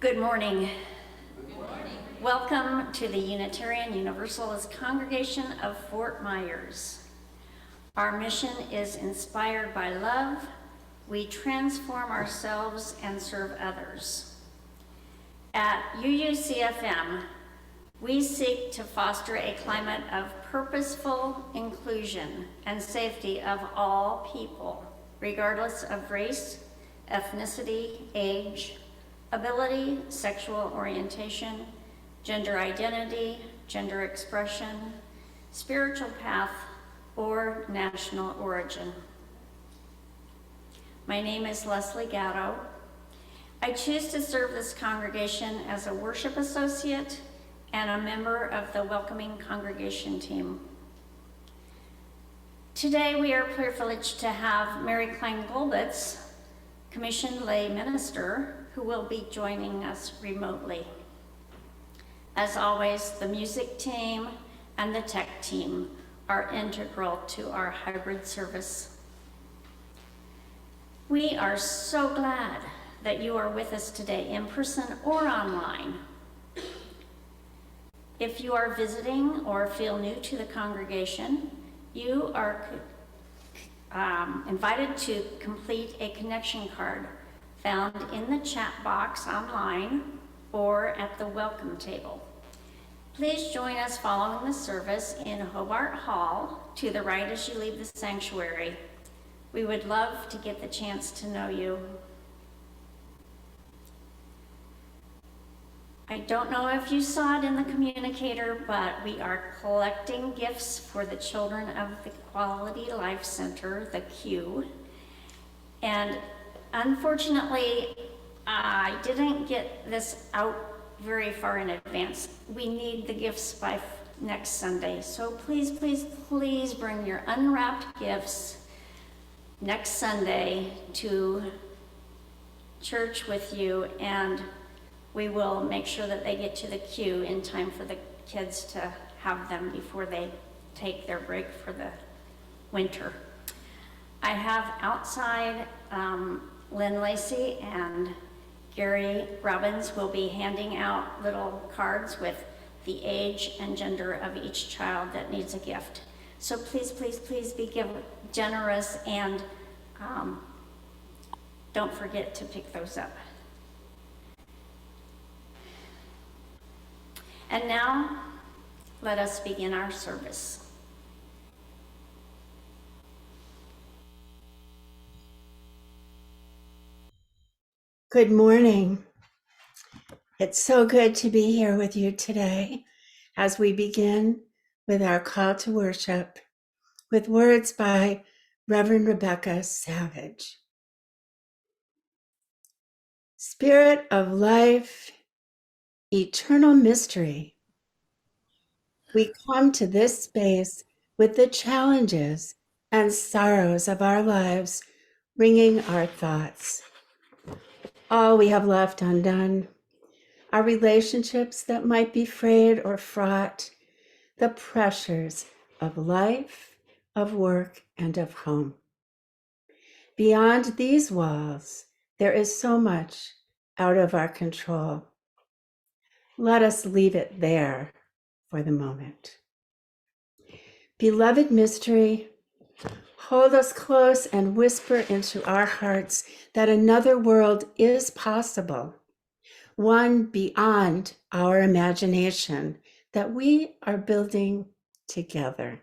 Good morning. Good morning. Welcome to the Unitarian Universalist Congregation of Fort Myers. Our mission is inspired by love. We transform ourselves and serve others. At UUCFM, we seek to foster a climate of purposeful inclusion and safety of all people, regardless of race, ethnicity, age, ability, sexual orientation, gender identity, gender expression, spiritual path, or national origin. My name is Leslie Gatto. I choose to serve this congregation as a worship associate and a member of the welcoming congregation team. Today we are privileged to have Mary Cline Golbitz, commissioned lay minister, who will be joining us remotely. As always, the music team and the tech team are integral to our hybrid service. We are so glad that you are with us today in person or online. If you are visiting or feel new to the congregation, you are invited to complete a connection card found in the chat box online or at the welcome table. Please join us following the service in Hobart Hall to the right as you leave the sanctuary. We would love to get the chance to know you. I don't know if you saw it in the communicator, but we are collecting gifts for the children of the Quality Life Center, the Q. And unfortunately, I didn't get this out very far in advance. We need the gifts by next Sunday. So please, please, please bring your unwrapped gifts next Sunday to church with you, and we will make sure that they get to the queue in time for the kids to have them before they take their break for the winter. I have outside Lynn Lacey and Gary Robbins will be handing out little cards with the age and gender of each child that needs a gift. So please, please, please be generous and don't forget to pick those up. And now, let us begin our service. Good morning. It's so good to be here with you today as we begin with our call to worship with words by Reverend Rebekah Savage. Spirit of life, eternal mystery, we come to this space with the challenges and sorrows of our lives ringing our thoughts. All we have left undone, our relationships that might be frayed or fraught, the pressures of life, of work, and of home. Beyond these walls, there is so much out of our control. Let us leave it there for the moment. Beloved mystery, hold us close and whisper into our hearts that another world is possible, one beyond our imagination that we are building together.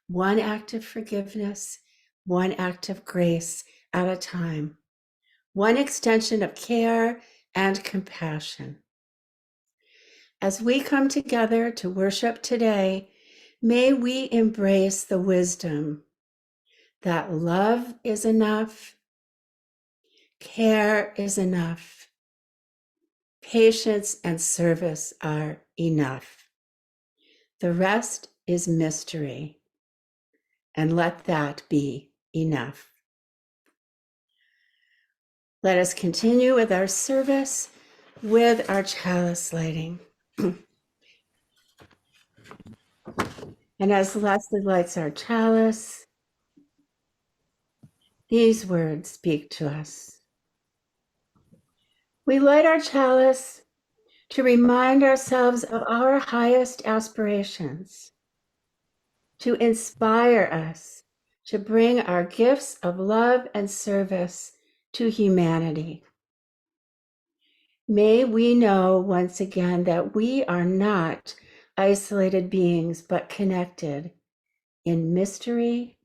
One act of forgiveness, one act of grace at a time, one extension of care and compassion. As we come together to worship today, may we embrace the wisdom that love is enough, care is enough, patience and service are enough. The rest is mystery, and let that be enough. Let us continue with our service with our chalice lighting. And as Leslie lights our chalice, these words speak to us. We light our chalice to remind ourselves of our highest aspirations, to inspire us to bring our gifts of love and service to humanity. May we know once again that we are not isolated beings, but connected in mystery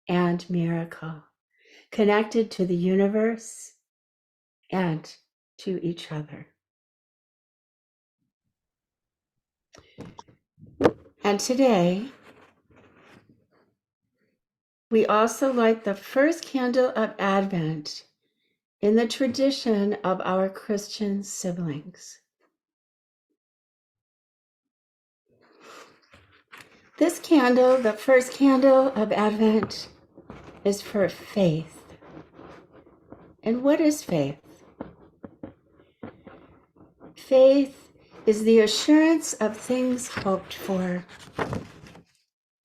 and miracle, connected to the universe and to each other. And today, we also light the first candle of Advent in the tradition of our Christian siblings. This candle, the first candle of Advent, is for faith. And what is faith? Faith is the assurance of things hoped for,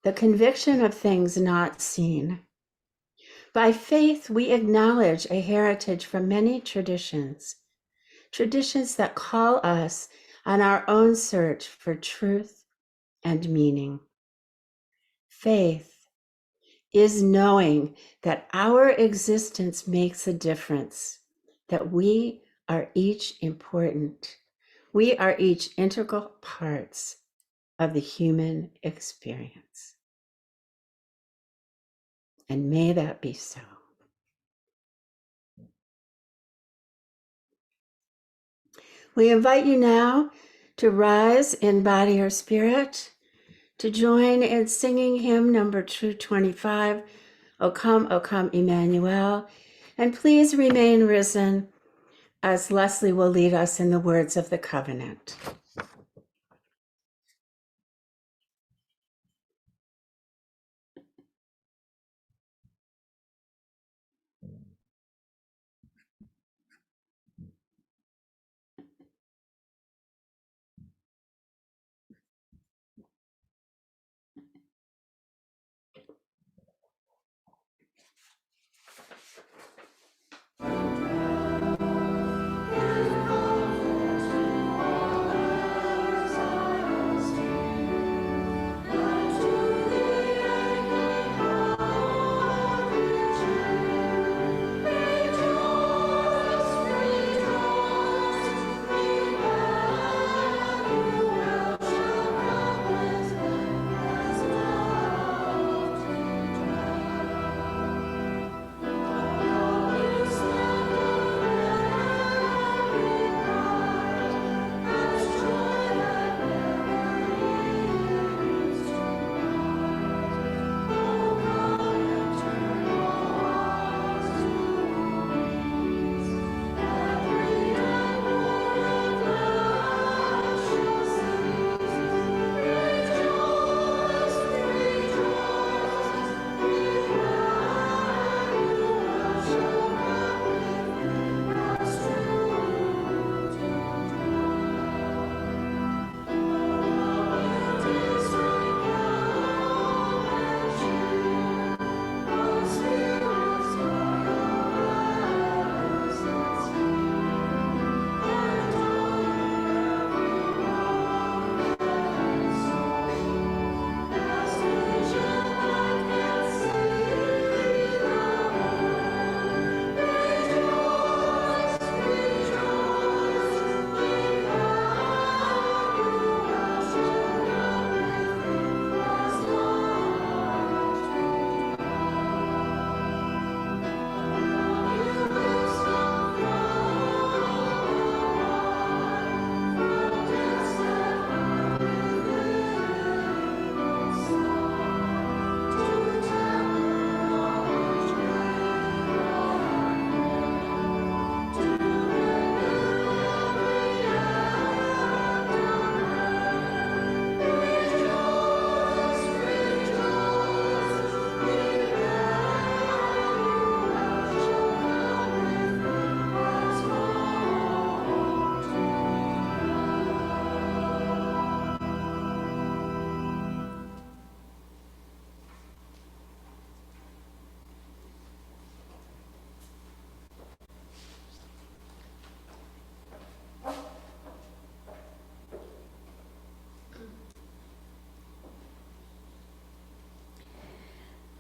the conviction of things not seen. By faith, we acknowledge a heritage from many traditions, traditions that call us on our own search for truth and meaning. Faith is knowing that our existence makes a difference, that we are each important. We are each integral parts of the human experience. And may that be so. We invite you now to rise in body or spirit, to join in singing hymn number 225, O come, Emmanuel. And please remain risen as Leslie will lead us in the words of the covenant.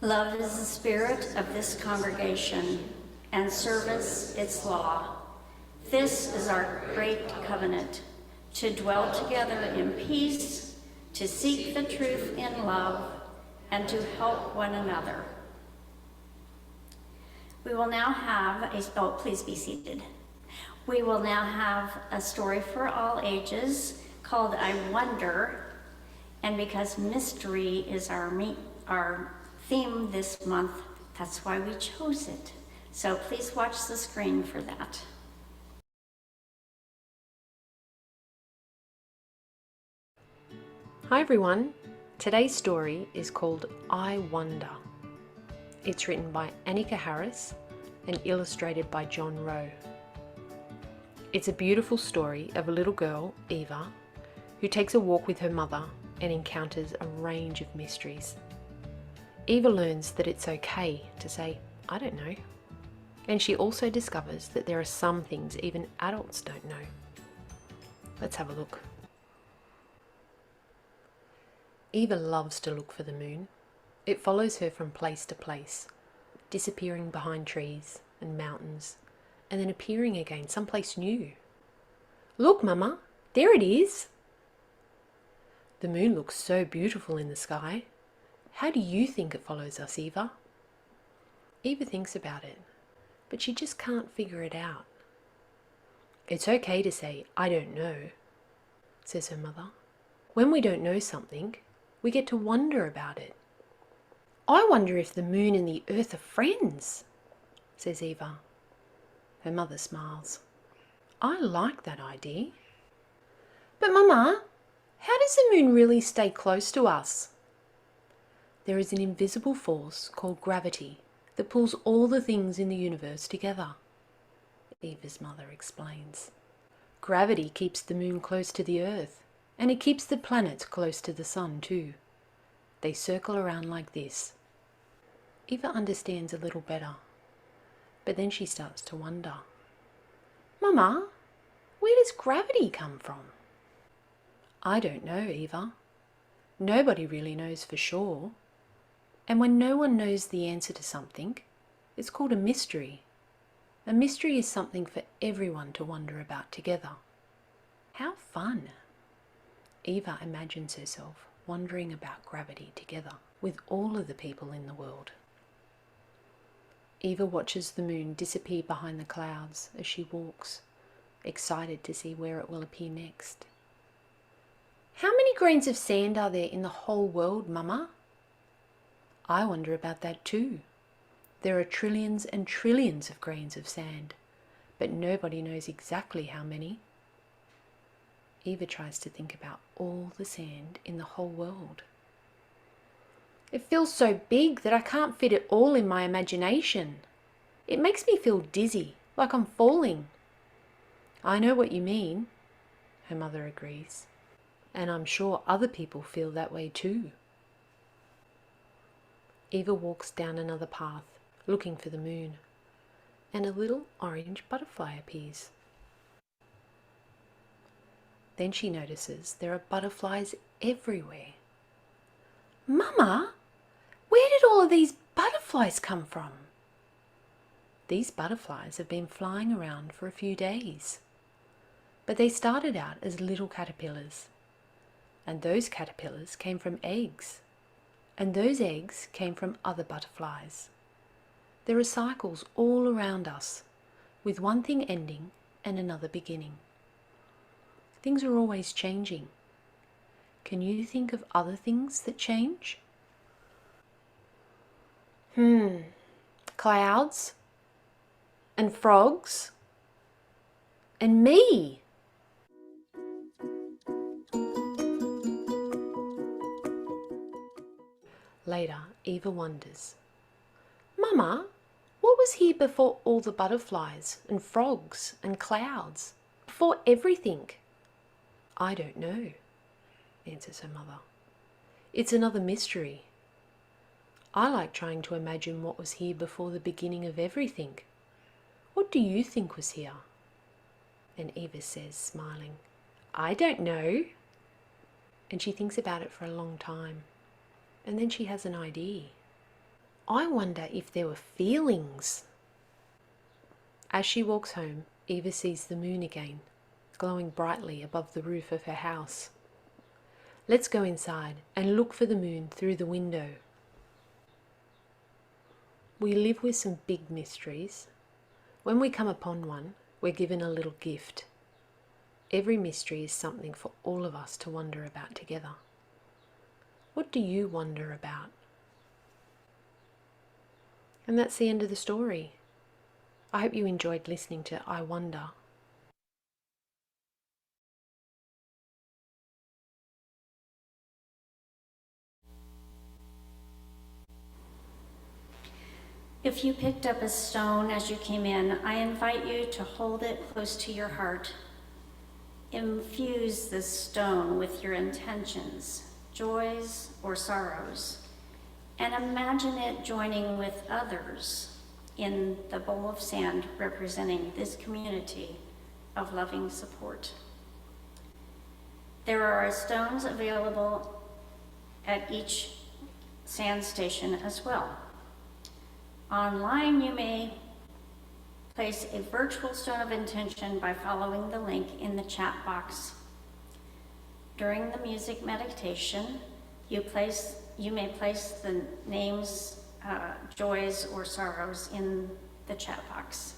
Love is the spirit of this congregation, and service its law. This is our great covenant, to dwell together in peace, to seek the truth in love, and to help one another. We will now have please be seated. We will now have a story for all ages called I Wonder, and because mystery is our theme this month, that's why we chose it. So please watch the screen for that. Hi everyone, today's story is called I Wonder. It's written by Annaka Harris and illustrated by John Rowe. It's a beautiful story of a little girl, Eva, who takes a walk with her mother and encounters a range of mysteries. Eva learns that it's okay to say, I don't know. And she also discovers that there are some things even adults don't know. Let's have a look. Eva loves to look for the moon. It follows her from place to place, disappearing behind trees and mountains, and then appearing again someplace new. Look, Mama, there it is. The moon looks so beautiful in the sky. How do you think it follows us, Eva? Eva thinks about it, but she just can't figure it out. It's okay to say, I don't know, says her mother. When we don't know something, we get to wonder about it. I wonder if the moon and the earth are friends, says Eva. Her mother smiles. I like that idea. But Mama, how does the moon really stay close to us? There is an invisible force called gravity that pulls all the things in the universe together, Eva's mother explains. Gravity keeps the moon close to the earth, and it keeps the planets close to the sun too. They circle around like this. Eva understands a little better, but then she starts to wonder. Mama, where does gravity come from? I don't know, Eva. Nobody really knows for sure. And when no one knows the answer to something, it's called a mystery. A mystery is something for everyone to wonder about together. How fun! Eva imagines herself wondering about gravity together with all of the people in the world. Eva watches the moon disappear behind the clouds as she walks, excited to see where it will appear next. How many grains of sand are there in the whole world, Mama? I wonder about that too. There are trillions and trillions of grains of sand, but nobody knows exactly how many. Eva tries to think about all the sand in the whole world. It feels so big that I can't fit it all in my imagination. It makes me feel dizzy, like I'm falling. I know what you mean, her mother agrees, and I'm sure other people feel that way too. Eva walks down another path, looking for the moon, and a little orange butterfly appears. Then she notices there are butterflies everywhere. Mama, where did all of these butterflies come from? These butterflies have been flying around for a few days, but they started out as little caterpillars, and those caterpillars came from eggs, and those eggs came from other butterflies. There are cycles all around us, with one thing ending and another beginning. Things are always changing. Can you think of other things that change? Clouds and frogs and me. Later, Eva wonders, Mama, what was here before all the butterflies and frogs and clouds? Before everything? I don't know, answers her mother. It's another mystery. I like trying to imagine what was here before the beginning of everything. What do you think was here? And Eva says, smiling, I don't know. And she thinks about it for a long time. And then she has an idea. I wonder if there were feelings. As she walks home, Eva sees the moon again, glowing brightly above the roof of her house. Let's go inside and look for the moon through the window. We live with some big mysteries. When we come upon one, we're given a little gift. Every mystery is something for all of us to wonder about together. What do you wonder about? And that's the end of the story. I hope you enjoyed listening to I Wonder. If you picked up a stone as you came in, I invite you to hold it close to your heart. Infuse this stone with your intentions, joys or sorrows, and imagine it joining with others in the bowl of sand representing this community of loving support. There are stones available at each sand station as well. Online, you may place a virtual stone of intention by following the link in the chat box. During the music meditation, you may place the names, joys or sorrows in the chat box.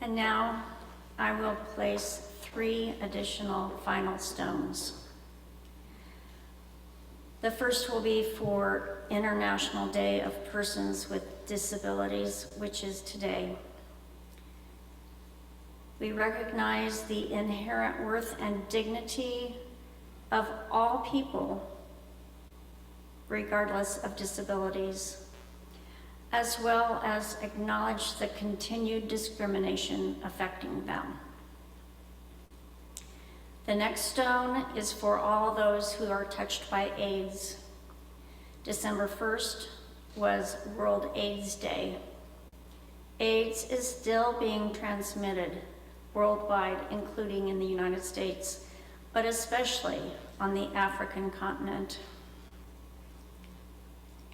And now I will place 3 additional final stones. The first will be for International Day of Persons with Disabilities, which is today. We recognize the inherent worth and dignity of all people, regardless of disabilities, as well as acknowledge the continued discrimination affecting them. The next stone is for all those who are touched by AIDS. December 1st was World AIDS Day. AIDS is still being transmitted worldwide, including in the United States, but especially on the African continent.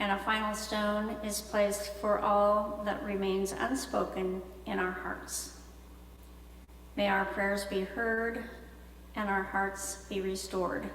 And a final stone is placed for all that remains unspoken in our hearts. May our prayers be heard and our hearts be restored.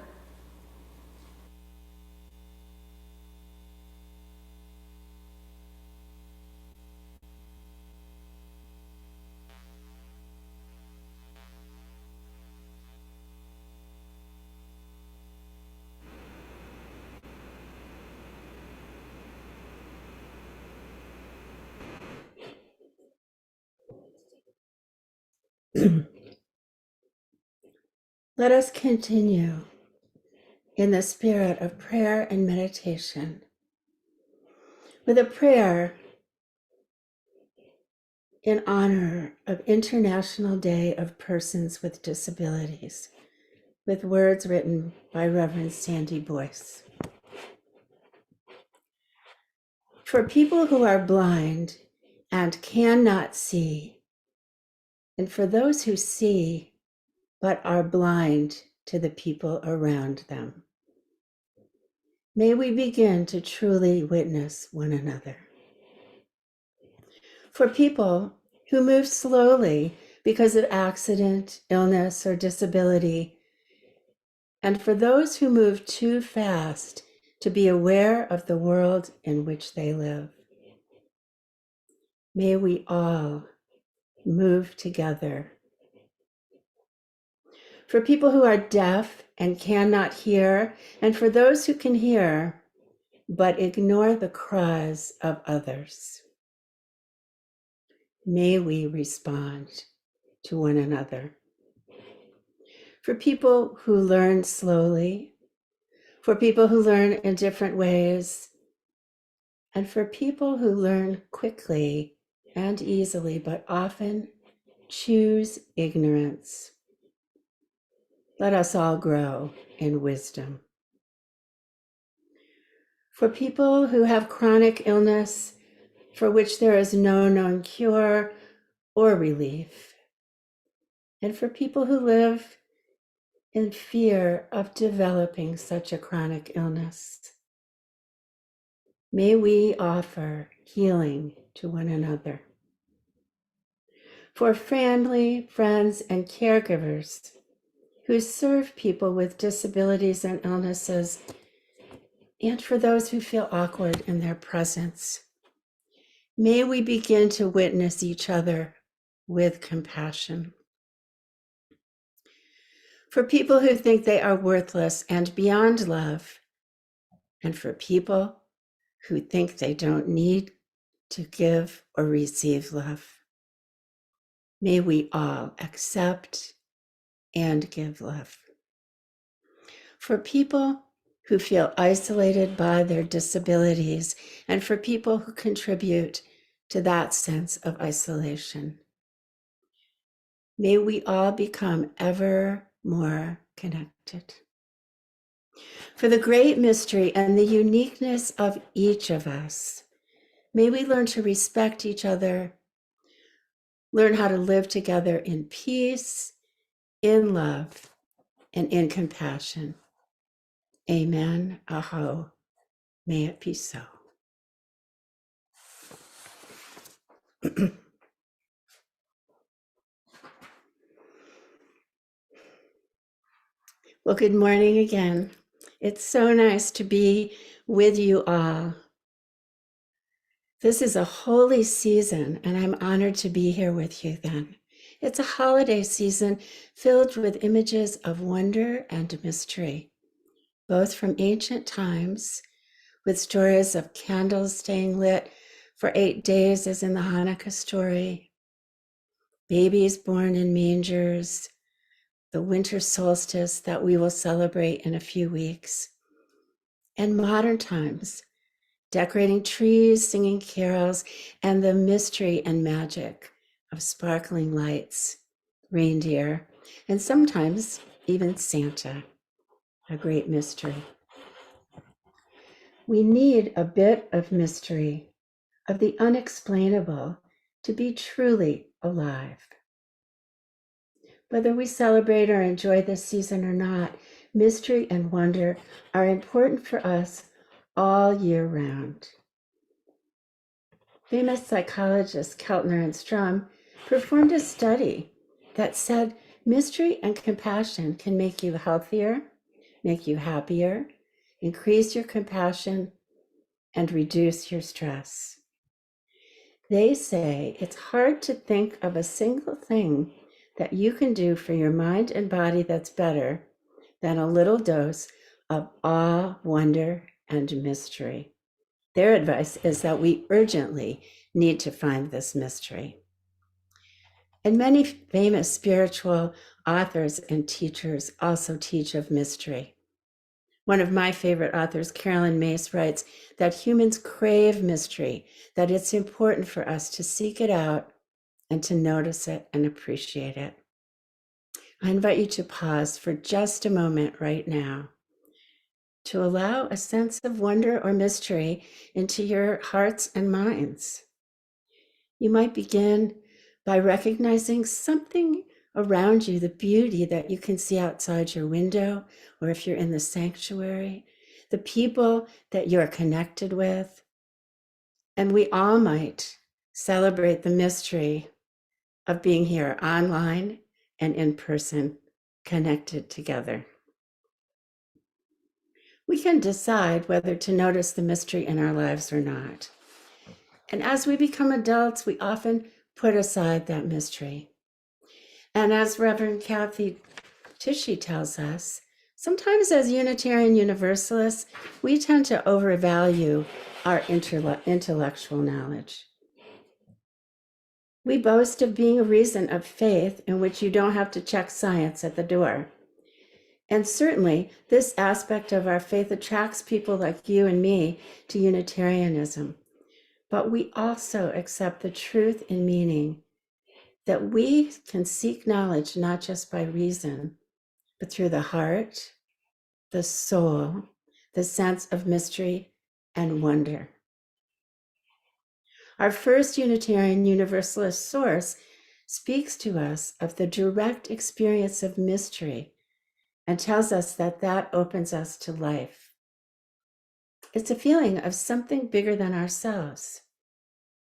Let us continue in the spirit of prayer and meditation with a prayer in honor of International Day of Persons with Disabilities, with words written by Reverend Sandy Boyce. For people who are blind and cannot see, and for those who see but are blind to the people around them, may we begin to truly witness one another. For people who move slowly because of accident, illness, or disability, and for those who move too fast to be aware of the world in which they live, may we all move together. For people who are deaf and cannot hear, and for those who can hear but ignore the cries of others, may we respond to one another. For people who learn slowly, for people who learn in different ways, and for people who learn quickly and easily, but often choose ignorance, let us all grow in wisdom. For people who have chronic illness for which there is no known cure or relief, and for people who live in fear of developing such a chronic illness, may we offer healing to one another. For family, friends, and caregivers who serve people with disabilities and illnesses, and for those who feel awkward in their presence, may we begin to witness each other with compassion. For people who think they are worthless and beyond love, and for people who think they don't need to give or receive love, may we all accept and give love. For people who feel isolated by their disabilities, and for people who contribute to that sense of isolation, may we all become ever more connected. For the great mystery and the uniqueness of each of us, may we learn to respect each other, learn how to live together in peace, in love, and in compassion. Amen. Aho. May it be so. Well, good morning again. It's so nice to be with you all. This is a holy season, and I'm honored to be here with you then. It's a holiday season filled with images of wonder and mystery, both from ancient times, with stories of candles staying lit for 8 days, as in the Annaka story, babies born in mangers, the winter solstice that we will celebrate in a few weeks, and modern times, decorating trees, singing carols, and the mystery and magic of sparkling lights, reindeer, and sometimes even Santa, a great mystery. We need a bit of mystery, of the unexplainable, to be truly alive. Whether we celebrate or enjoy this season or not, mystery and wonder are important for us all year round. Famous psychologists Keltner and Strum performed a study that said mystery and compassion can make you healthier, make you happier, increase your compassion, and reduce your stress. They say it's hard to think of a single thing that you can do for your mind and body that's better than a little dose of awe, wonder, and mystery. Their advice is that we urgently need to find this mystery. And many famous spiritual authors and teachers also teach of mystery. One of my favorite authors, Carolyn Mace, writes that humans crave mystery, that it's important for us to seek it out and to notice it and appreciate it. I invite you to pause for just a moment right now to allow a sense of wonder or mystery into your hearts and minds. You might begin by recognizing something around you, the beauty that you can see outside your window, or if you're in the sanctuary, the people that you're connected with. And we all might celebrate the mystery of being here online and in person, connected together. We can decide whether to notice the mystery in our lives or not. And as we become adults, we often put aside that mystery. And as Reverend Kathy Tishy tells us, sometimes as Unitarian Universalists, we tend to overvalue our intellectual knowledge. We boast of being a reason of faith in which you don't have to check science at the door. And certainly, this aspect of our faith attracts people like you and me to Unitarianism. But we also accept the truth and meaning that we can seek knowledge not just by reason, but through the heart, the soul, the sense of mystery and wonder. Our first Unitarian Universalist source speaks to us of the direct experience of mystery and tells us that that opens us to life. It's a feeling of something bigger than ourselves.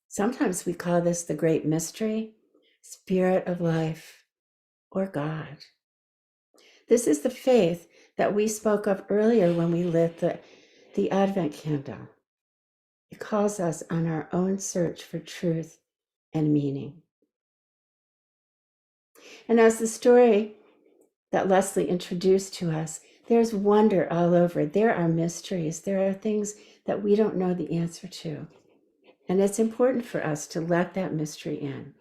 Sometimes we call this the great mystery, spirit of life, or God. This is the faith that we spoke of earlier when we lit the Advent candle. It calls us on our own search for truth and meaning. And as the story that Leslie introduced to us, there's wonder all over. There are mysteries. There are things that we don't know the answer to. And it's important for us to let that mystery in.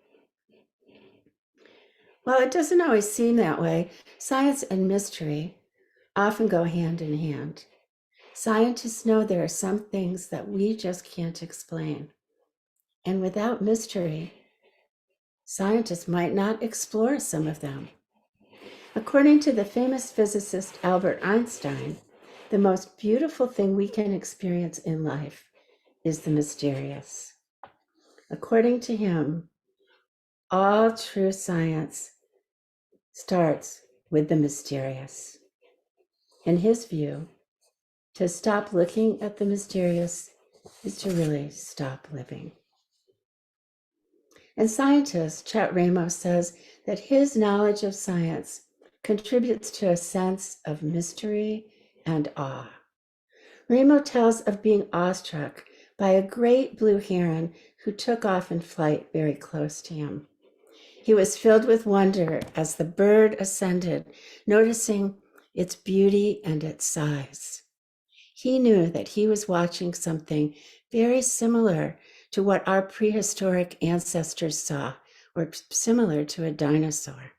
While it doesn't always seem that way, science and mystery often go hand in hand. Scientists know there are some things that we just can't explain. And without mystery, scientists might not explore some of them. According to the famous physicist Albert Einstein, the most beautiful thing we can experience in life is the mysterious. According to him, all true science starts with the mysterious. In his view, to stop looking at the mysterious is to really stop living. And scientist Chet Ramos says that his knowledge of science contributes to a sense of mystery and awe. Ramo tells of being awestruck by a great blue heron who took off in flight very close to him. He was filled with wonder as the bird ascended, noticing its beauty and its size. He knew that he was watching something very similar to what our prehistoric ancestors saw, or similar to a dinosaur.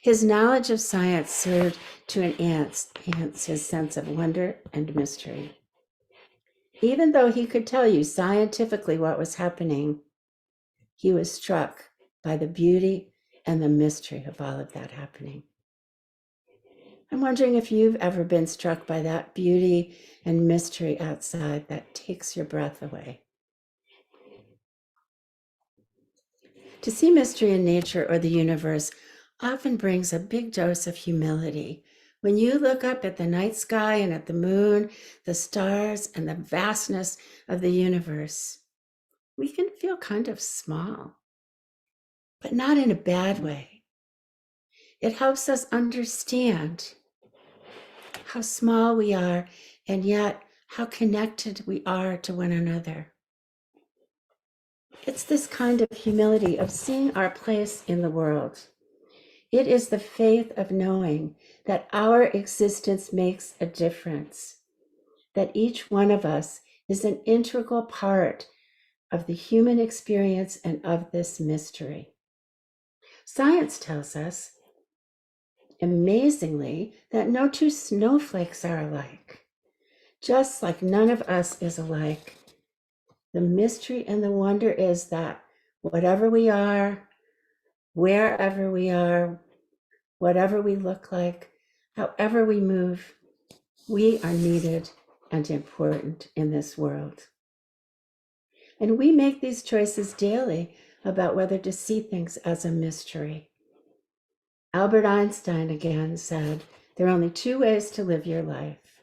His knowledge of science served to enhance his sense of wonder and mystery. Even though he could tell you scientifically what was happening, he was struck by the beauty and the mystery of all of that happening. I'm wondering if you've ever been struck by that beauty and mystery outside that takes your breath away. To see mystery in nature or the universe often brings a big dose of humility. When you look up at the night sky and at the moon, the stars, and the vastness of the universe, we can feel kind of small, but not in a bad way. It helps us understand how small we are and yet how connected we are to one another. It's this kind of humility of seeing our place in the world. It is the faith of knowing that our existence makes a difference, that each one of us is an integral part of the human experience and of this mystery. Science tells us, amazingly, that no two snowflakes are alike. Just like none of us is alike, the mystery and the wonder is that whatever we are, wherever we are, whatever we look like, however we move, we are needed and important in this world. And we make these choices daily about whether to see things as a mystery. Albert Einstein again said, there are only two ways to live your life.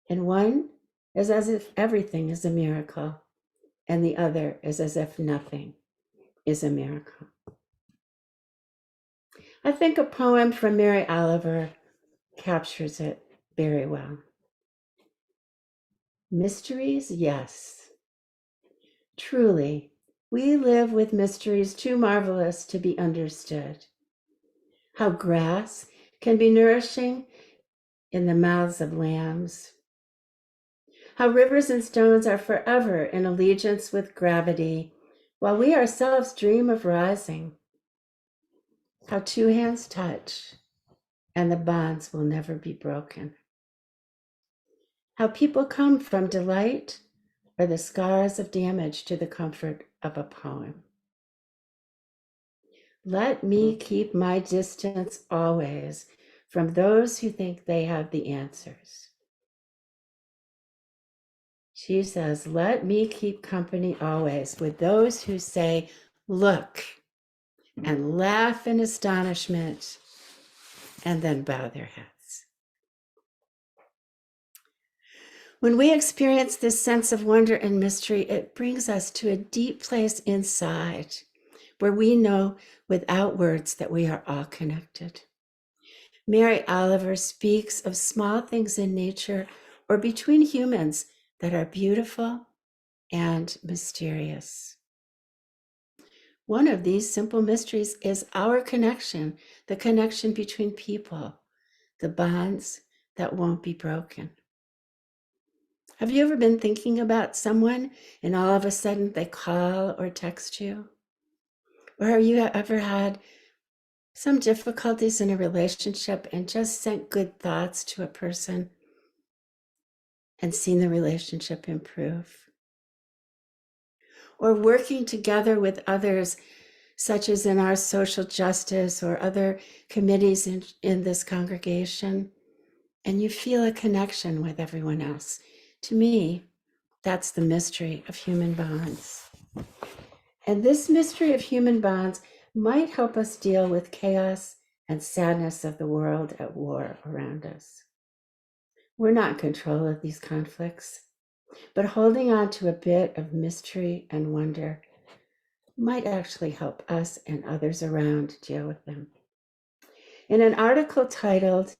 And one is as if everything is a miracle, and the other is as if nothing is a miracle. I think a poem from Mary Oliver captures it very well. Mysteries, yes. Truly, we live with mysteries too marvelous to be understood. How grass can be nourishing in the mouths of lambs. How rivers and stones are forever in allegiance with gravity, while we ourselves dream of rising. How two hands touch, and the bonds will never be broken. How people come from delight or the scars of damage to the comfort of a poem. Let me keep my distance always from those who think they have the answers. She says, let me keep company always with those who say, look, and laugh in astonishment, and then bow their heads. When we experience this sense of wonder and mystery, it brings us to a deep place inside where we know without words that we are all connected. Mary Oliver speaks of small things in nature or between humans that are beautiful and mysterious. One of these simple mysteries is our connection, the connection between people, the bonds that won't be broken. Have you ever been thinking about someone and all of a sudden they call or text you? Or have you ever had some difficulties in a relationship and just sent good thoughts to a person and seen the relationship improve? Or working together with others, such as in our social justice or other committees in this congregation, and you feel a connection with everyone else. To me, that's the mystery of human bonds. And this mystery of human bonds might help us deal with chaos and sadness of the world at war around us. We're not in control of these conflicts, but holding on to a bit of mystery and wonder might actually help us and others around deal with them. In an article titled,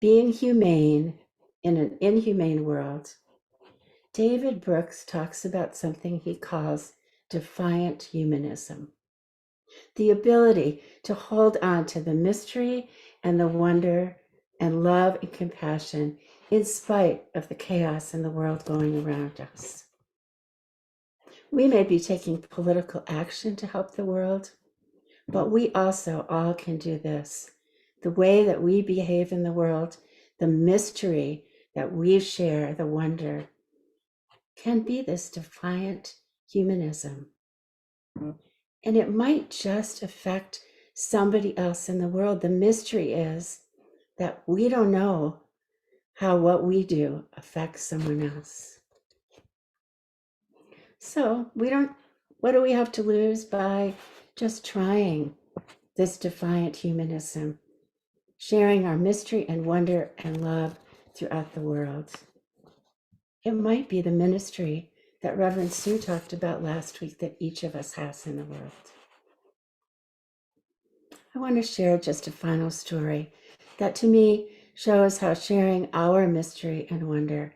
Being Humane in an Inhumane World, David Brooks talks about something he calls defiant humanism. the ability to hold on to the mystery and the wonder and love and compassion in spite of the chaos in the world going around us. We may be taking political action to help the world, but we also all can do this. The way that we behave in the world, the mystery that we share, the wonder, can be this defiant humanism. And it might just affect somebody else in the world. The mystery is that we don't know how what we do affects someone else. So what do we have to lose by just trying this defiant humanism, sharing our mystery and wonder and love throughout the world? It might be the ministry that Reverend Sue talked about last week that each of us has in the world. I want to share just a final story that to me shows how sharing our mystery and wonder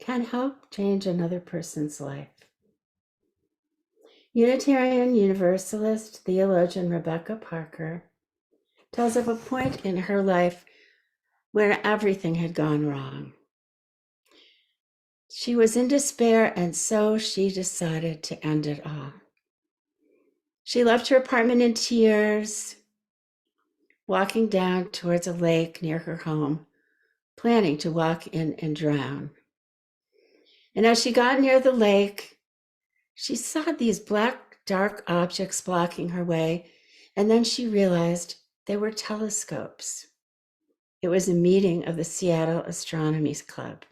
can help change another person's life. Unitarian Universalist theologian Rebekah Parker tells of a point in her life where everything had gone wrong. She was in despair, and so she decided to end it all. She left her apartment in tears, walking down towards a lake near her home, planning to walk in and drown. And as she got near the lake, she saw these black, dark objects blocking her way, and then she realized they were telescopes. It was a meeting of the Seattle Astronomy Club.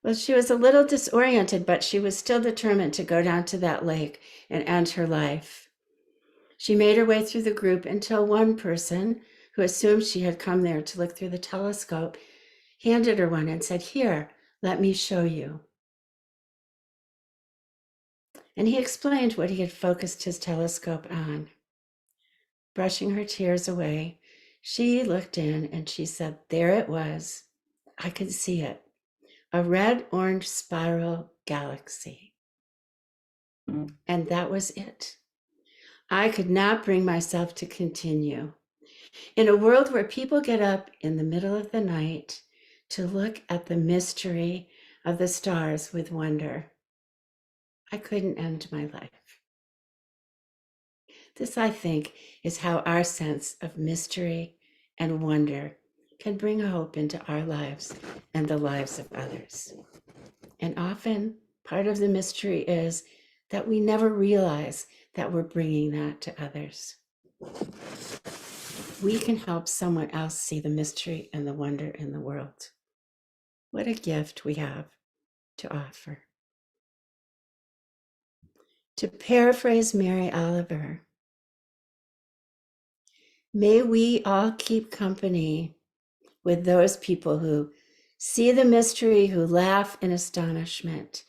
Well, she was a little disoriented, but she was still determined to go down to that lake and end her life. She made her way through the group until one person, who assumed she had come there to look through the telescope, handed her one and said, "Here, let me show you." And he explained what he had focused his telescope on. Brushing her tears away, she looked in and she said, there it was. I could see it. A red-orange spiral galaxy. And that was it. I could not bring myself to continue. In a world where people get up in the middle of the night to look at the mystery of the stars with wonder, I couldn't end my life. This, I think, is how our sense of mystery and wonder can bring hope into our lives and the lives of others. And often, part of the mystery is that we never realize that we're bringing that to others. We can help someone else see the mystery and the wonder in the world. What a gift we have to offer. To paraphrase Mary Oliver, may we all keep company with those people who see the mystery, who laugh in astonishment.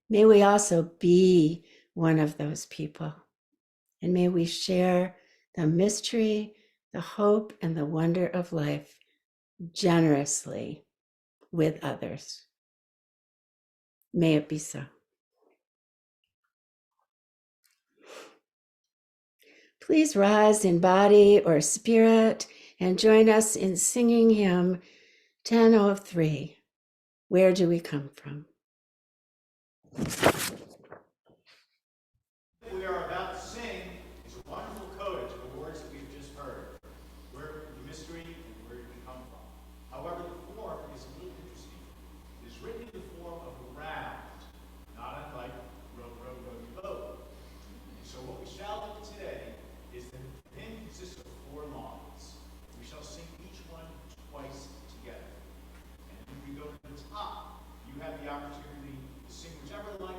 May we also be one of those people. And may we share the mystery, the hope, and the wonder of life generously with others. May it be so. Please rise in body or spirit and join us in singing hymn 1003. Where do we come from? We are about to sing is a wonderful coda to the words that we've just heard. Where the mystery and where do we come from. However, the form is a little interesting. It is written in the form of a round, not unlike row, row, row your boat. And so what we shall do today is that the hymn consists of 4 lines. We shall sing each one twice together. And if we go to the top, you have the opportunity to sing whichever line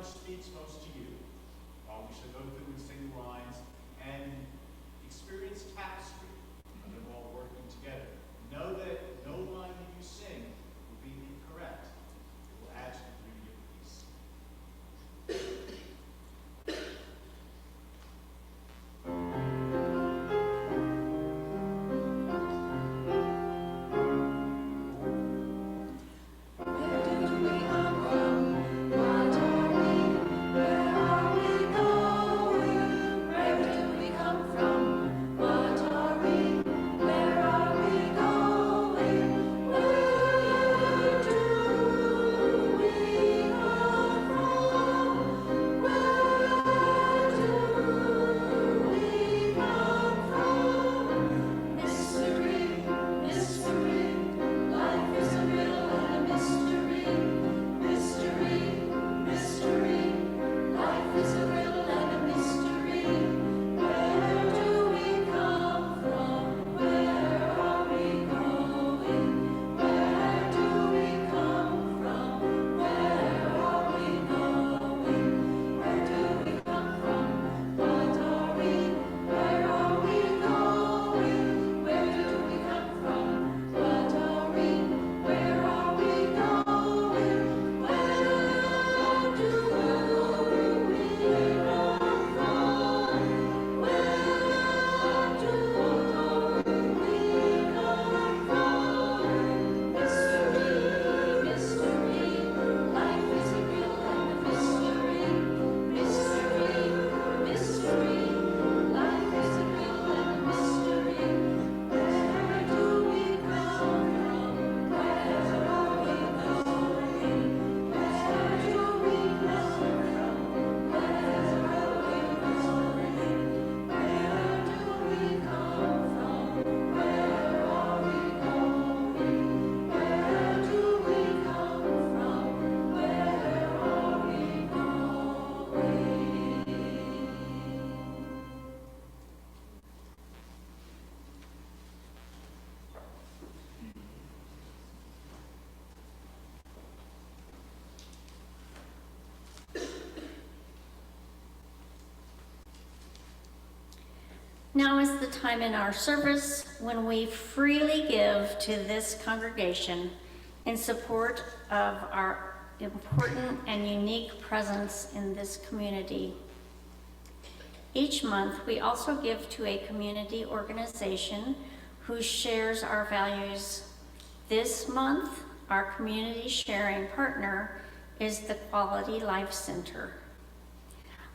Now is the time in our service when we freely give to this congregation in support of our important and unique presence in this community. Each month, we also give to a community organization who shares our values. This month, our community sharing partner is the Quality Life Center.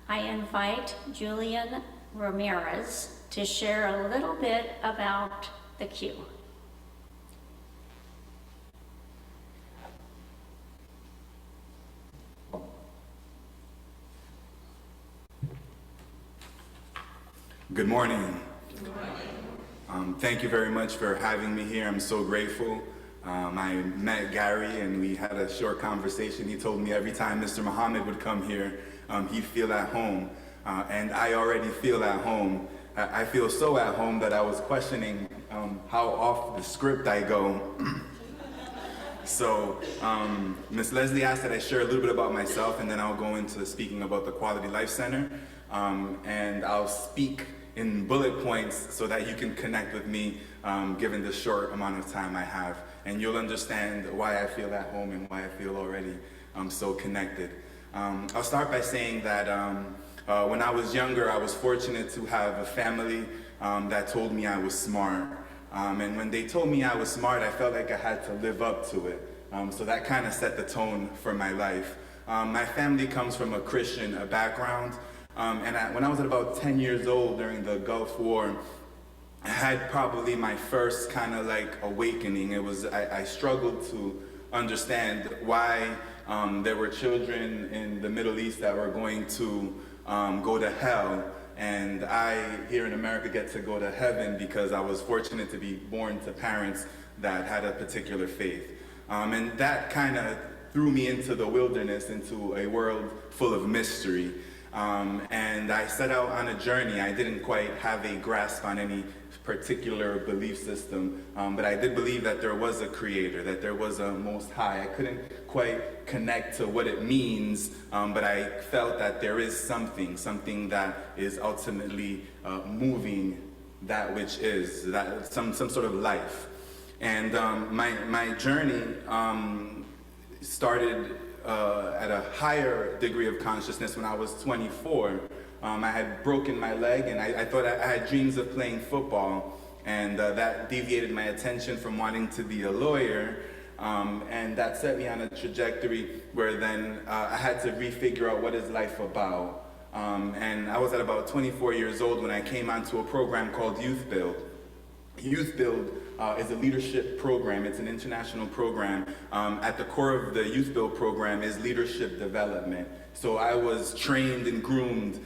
I invite Julian Ramirez to share a little bit about the Q. Good morning. Thank you very much for having me here. I'm so grateful. I met Gary and we had a short conversation. He told me every time Mr. Muhammad would come here, he'd feel at home. And I already feel at home. I feel so at home that I was questioning how off the script I go. So Ms. Leslie asked that I share a little bit about myself, and then I'll go into speaking about the Quality Life Center. And I'll speak in bullet points so that you can connect with me given the short amount of time I have. And you'll understand why I feel at home and why I feel already so connected. I'll start by saying that when I was younger, I was fortunate to have a family that told me I was smart. And when they told me I was smart, I felt like I had to live up to it. So that kind of set the tone for my life. My family comes from a Christian background. When I was at about 10 years old during the Gulf War, I had probably my first kind of like awakening. I struggled to understand why there were children in the Middle East that were going to go to hell, and I here in America get to go to heaven because I was fortunate to be born to parents that had a particular faith. And that kind of threw me into the wilderness, into a world full of mystery. And I set out on a journey. I didn't quite have a grasp on any particular belief system, but I did believe that there was a creator, that there was a most high. I couldn't quite connect to what it means, but I felt that there is something that is ultimately moving that which is, that some sort of life. And my journey started at a higher degree of consciousness when I was 24. I had broken my leg, and I thought I had dreams of playing football, and that deviated my attention from wanting to be a lawyer, and that set me on a trajectory where then I had to refigure out what is life about. And I was at about 24 years old when I came onto a program called Youth Build. Youth Build is a leadership program. It's an international program. At the core of the Youth Build program is leadership development. So I was trained and groomed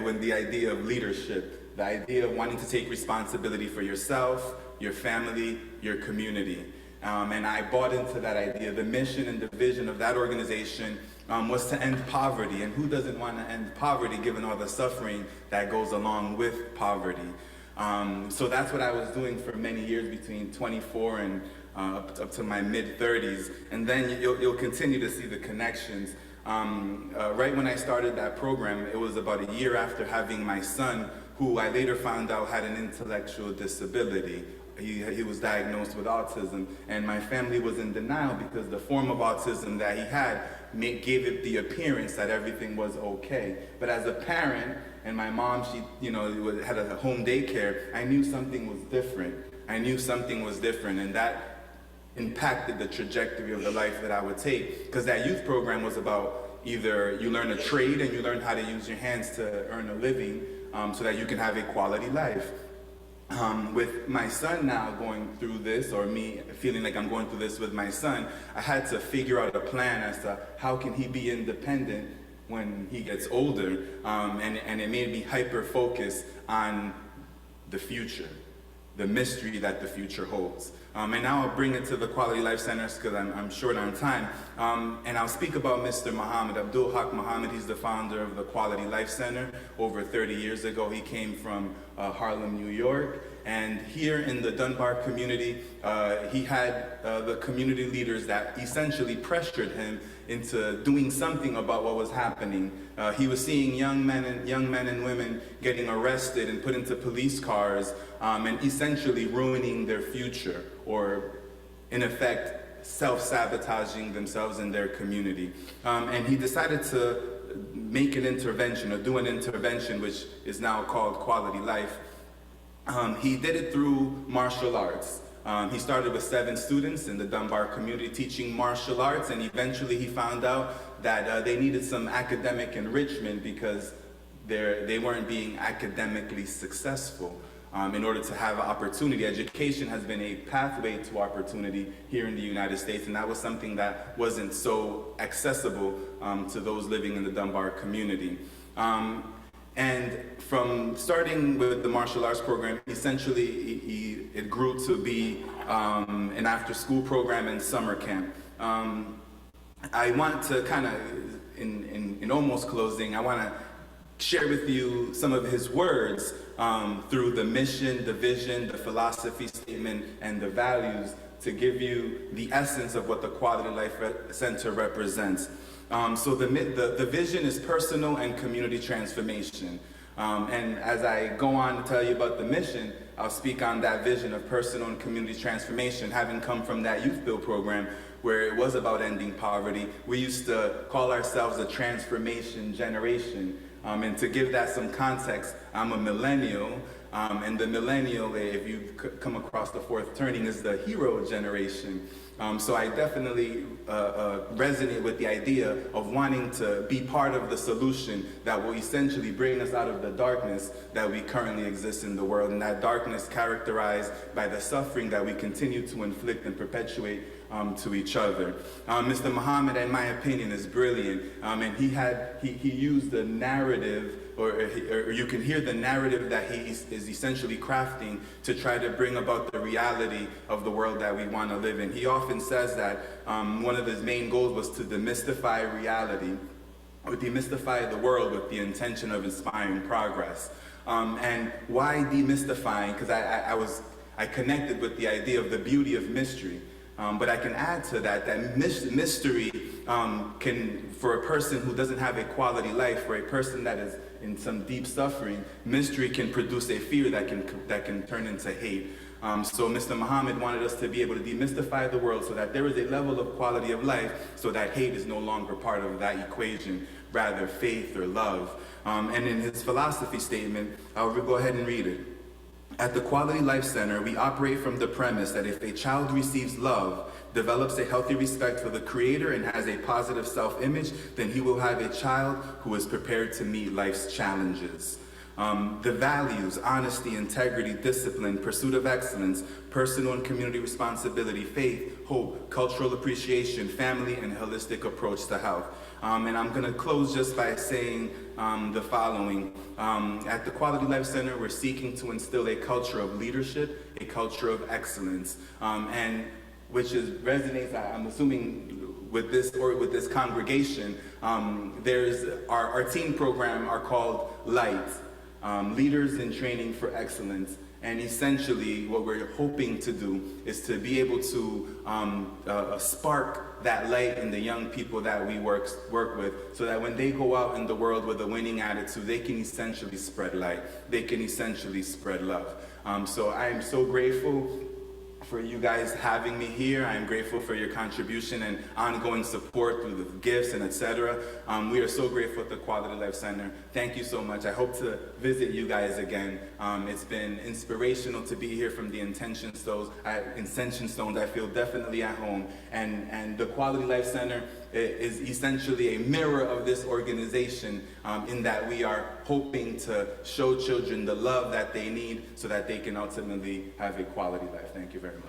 with the idea of leadership, the idea of wanting to take responsibility for yourself, your family, your community. And I bought into that idea. The mission and the vision of that organization was to end poverty. And who doesn't want to end poverty given all the suffering that goes along with poverty? So that's what I was doing for many years, between 24 and up to my mid-30s. And then you'll continue to see the connections. Right when I started that program, it was about a year after having my son, who I later found out had an intellectual disability. He was diagnosed with autism, and my family was in denial because the form of autism that he had gave it the appearance that everything was okay. But as a parent, and my mom, she had a home daycare, I knew something was different. And that impacted the trajectory of the life that I would take. Because that youth program was about either you learn a trade and you learn how to use your hands to earn a living so that you can have a quality life. With my son now going through this, or me feeling like I'm going through this with my son, I had to figure out a plan as to how can he be independent when he gets older, and it made me hyper-focus on the future, the mystery that the future holds. And now I'll bring it to the Quality Life Centers because I'm short on time. And I'll speak about Mr. Muhammad, Abdul Haq Muhammad. He's the founder of the Quality Life Center. Over 30 years ago, he came from Harlem, New York. And here in the Dunbar community, he had the community leaders that essentially pressured him into doing something about what was happening He was seeing young men and women getting arrested and put into police cars and essentially ruining their future, or in effect self-sabotaging themselves and their community. And he decided to make an intervention, or do an intervention, which is now called Quality Life. He did it through martial arts. He started with 7 students in the Dunbar community teaching martial arts, and eventually he found out that they needed some academic enrichment because they weren't being academically successful. In order to have an opportunity, education has been a pathway to opportunity here in the United States, and that was something that wasn't so accessible to those living in the Dunbar community. And from starting with the martial arts program, essentially it grew to be an after-school program and summer camp. I want to kind of, in almost closing, I want to share with you some of his words through the mission, the vision, the philosophy statement, and the values to give you the essence of what the Quality Life Center represents. So the vision is personal and community transformation. And as I go on to tell you about the mission, I'll speak on that vision of personal and community transformation, having come from that youth build program where it was about ending poverty. We used to call ourselves a transformation generation. And to give that some context, I'm a millennial, and the millennial, if you come across the fourth turning, is the hero generation. So I definitely resonate with the idea of wanting to be part of the solution that will essentially bring us out of the darkness that we currently exist in the world, and that darkness characterized by the suffering that we continue to inflict and perpetuate to each other. Mr. Muhammad, in my opinion, is brilliant, and he used the narrative, or you can hear the narrative that he is essentially crafting to try to bring about the reality of the world that we want to live in. He often says that one of his main goals was to demystify reality, or demystify the world with the intention of inspiring progress. And why demystifying? Because I connected with the idea of the beauty of mystery. But I can add to that mystery can, for a person who doesn't have a quality life, for a person that is in some deep suffering, mystery can produce a fear that can turn into hate. So Mr. Muhammad wanted us to be able to demystify the world so that there is a level of quality of life so that hate is no longer part of that equation, rather faith or love. And in his philosophy statement, I'll go ahead and read it. At the Quality Life Center, we operate from the premise that if a child receives love, develops a healthy respect for the Creator, and has a positive self-image, then he will have a child who is prepared to meet life's challenges. The values, honesty, integrity, discipline, pursuit of excellence, personal and community responsibility, faith, hope, cultural appreciation, family, and holistic approach to health. And I'm going to close just by saying the following. At the Quality Life Center, we're seeking to instill a culture of leadership, a culture of excellence, and which resonates, I'm assuming, with this congregation. There's our teen program are called Light, Leaders in Training for Excellence. And essentially, what we're hoping to do is to be able to spark that light in the young people that we work with, so that when they go out in the world with a winning attitude, they can essentially spread light. They can essentially spread love. So I am so grateful for you guys having me here. I'm grateful for your contribution and ongoing support through the gifts and etc. We are so grateful at the Quality Life Center. Thank you so much. I hope to visit you guys again. It's been inspirational to be here from the Intention Stones. I feel definitely at home. And the Quality Life Center is essentially a mirror of this organization, in that we are hoping to show children the love that they need so that they can ultimately have a quality life. Thank you very much.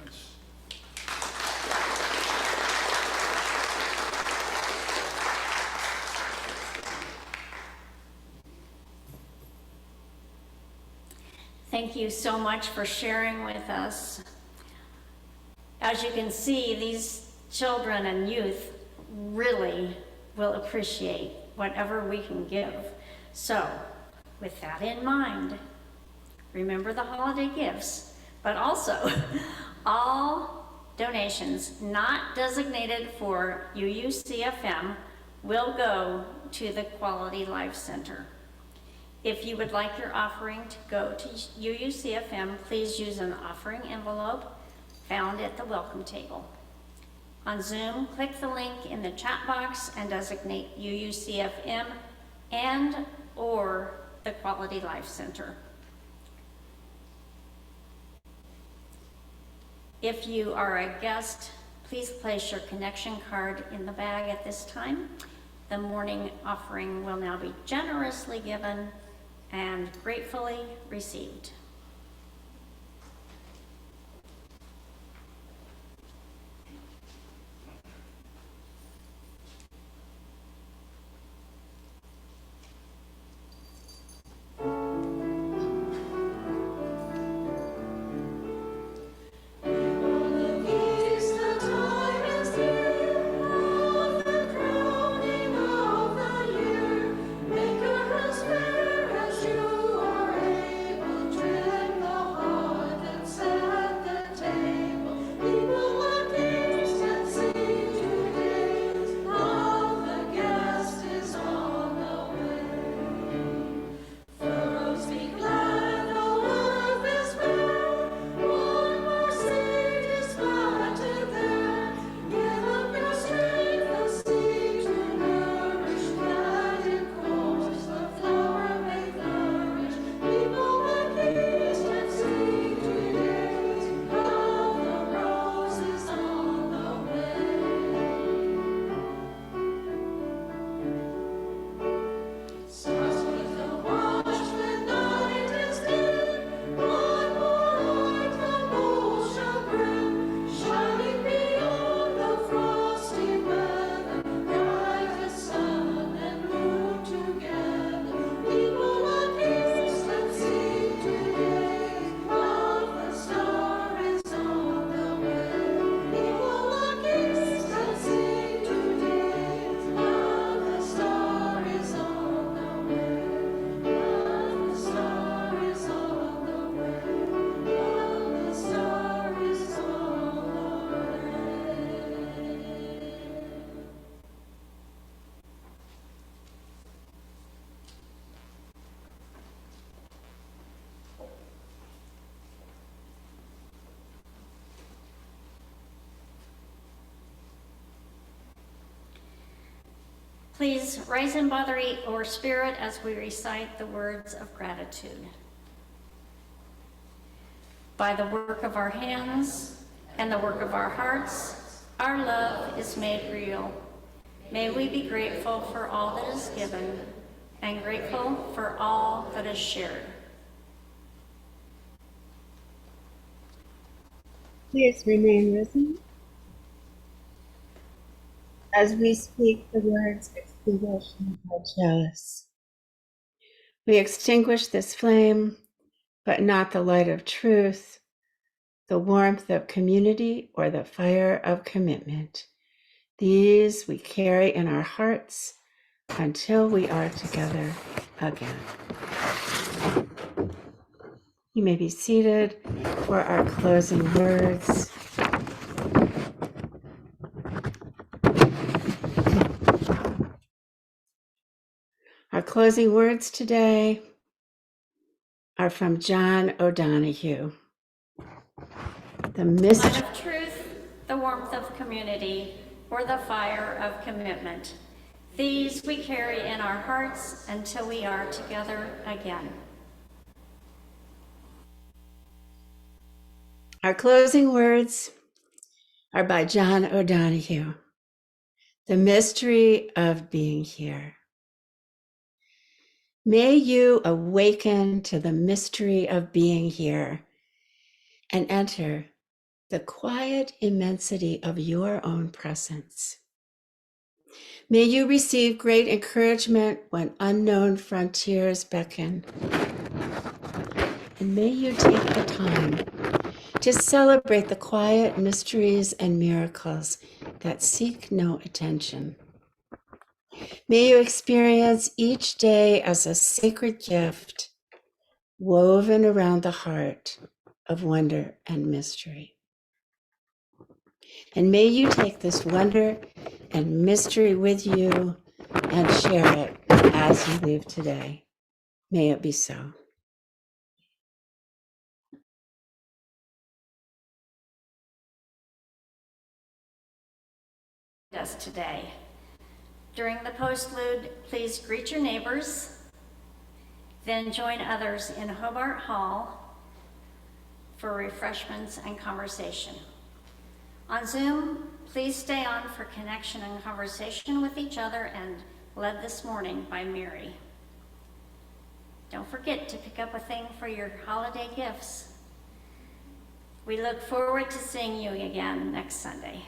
Thank you so much for sharing with us. As you can see, these children and youth really will appreciate whatever we can give. So, with that in mind, remember the holiday gifts, but also all donations not designated for UUCFM will go to the Quality Life Center. If you would like your offering to go to UUCFM, please use an offering envelope found at the welcome table. On Zoom, click the link in the chat box and designate UUCFM and/or the Quality Life Center. If you are a guest, please place your connection card in the bag at this time. The morning offering will now be generously given and gratefully received. Please rise in body or spirit as we recite the words of gratitude. By the work of our hands and the work of our hearts, our love is made real. May we be grateful for all that is given and grateful for all that is shared. Please remain risen as we speak the words extinguishing our chalice. We extinguish this flame, but not the light of truth, the warmth of community, or the fire of commitment. These we carry in our hearts until we are together again. You may be seated for our closing words. Our closing words today are from John O'Donohue. The Light of truth, the warmth of community, or the fire of commitment. These we carry in our hearts until we are together again. Our closing words are by John O'Donohue. The mystery of being here. May you awaken to the mystery of being here and enter the quiet immensity of your own presence. May you receive great encouragement when unknown frontiers beckon. And may you take the time to celebrate the quiet mysteries and miracles that seek no attention. May you experience each day as a sacred gift woven around the heart of wonder and mystery. And may you take this wonder and mystery with you and share it as you leave today. May it be so. Us today. During the postlude, please greet your neighbors, then join others in Hobart Hall for refreshments and conversation. On Zoom, please stay on for connection and conversation with each other and led this morning by Mary. Don't forget to pick up a thing for your holiday gifts. We look forward to seeing you again next Sunday.